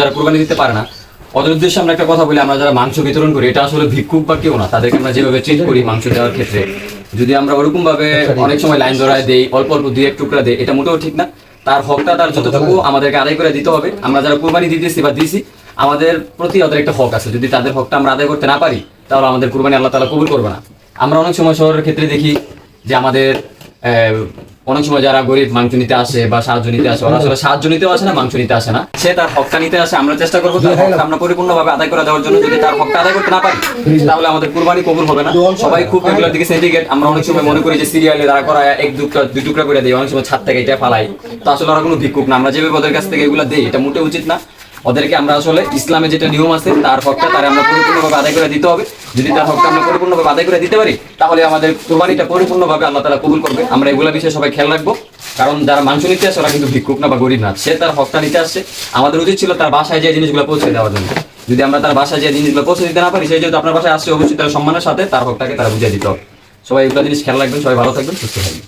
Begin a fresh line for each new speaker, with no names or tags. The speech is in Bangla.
যারা কুরবানি দিতে পারে না, ওদের উদ্দেশ্যে আমরা একটা কথা বলি, আমরা যারা মাংস বিতরণ করি এটা আসলে ভিক্ষুক বা কেউ না, তাদেরকে আমরা যেভাবে ট্রিট করি মাংস দেওয়ার ক্ষেত্রে, যদি আমরা ওরকম ভাবে অনেক সময় লাইন ধরায় দেই, অল্প অল্প দুই এক টুকরা দেই, এটা মোটেও ঠিক না। তার হকটা তার যতটুকু আমাদেরকে আদায় করে দিতে হবে। আমরা যারা কুরবানি দিতেছি বা দিছি, আমাদের প্রতি ওদের একটা হক আছে, যদি তাদের হকটা আমরা আদায় করতে না পারি তাহলে আমাদের কুরবানি আল্লাহ তাআলা কবুল করবে না। আমরা অনেক সময় শহরের ক্ষেত্রে দেখি যে আমাদের অনেক সময় যারা গরিব মাংস নিতে আসে বা সাহায্য নিতে আসে, ওরা আসলে সাহায্য নিতেও আসে না, মাংস নিতে আসে না, সে তার হকটা নিতে আসে। আমরা চেষ্টা করবো তার হকটা আমরা পরিপূর্ণভাবে আদায় করে দেওয়ার জন্য। যদি তার হকটা আদায় করতে না পারি তাহলে আমাদের কুরবানি কবুল হবে না। সবাই খুব এগুলোর দিকে সিন্ডিকেট, আমরা অনেক সময় মনে করি যে সিরিয়ালে দাঁড়া করা এক দুই টুকরা করে দেয়, অনেক সময় ছাদ থেকে এটা ফালাই, তো আসলে ওরা কোনো ভিক্ষুক না। আমরা যেভাবে ওদের কাছ থেকে এগুলো দেই এটা মোটেও উচিত না। ওদেরকে আমরা আসলে ইসলামে যেটা নিয়ম আছে তার হকটা তার আমরা পরিপূর্ণভাবে আদায় করে দিতে হবে। যদি তার হকটা আমরা পরিপূর্ণভাবে আদায় করে দিতে পারি তাহলে আমাদের কুরবানিটা পরিপূর্ণভাবে আল্লাহ তাআলা কবুল করবে। আমরা এগুলো বিষয়ে সবাই খেয়াল রাখবো, কারণ যারা মাংস নিতে আসে ওরা কিন্তু ভিক্ষুক না বা গরিব না, সে তার হকটা নিতে আসছে। আমাদের উচিত ছিল তার বাসায় যে জিনিসগুলো পৌঁছে দেওয়ার জন্য। যদি আমরা তার বাসায় যে জিনিসগুলো পৌঁছে দিতে না পারি, সেই যেহেতু আপনার বাসায় আসছে, অবশ্যই তার সম্মানের সাথে তার হকটাকে তারা বুঝিয়ে দিতে হবে। সবাই এগুলো জিনিস খেয়াল রাখবেন। সবাই ভালো থাকবেন, সুস্থ থাকবেন।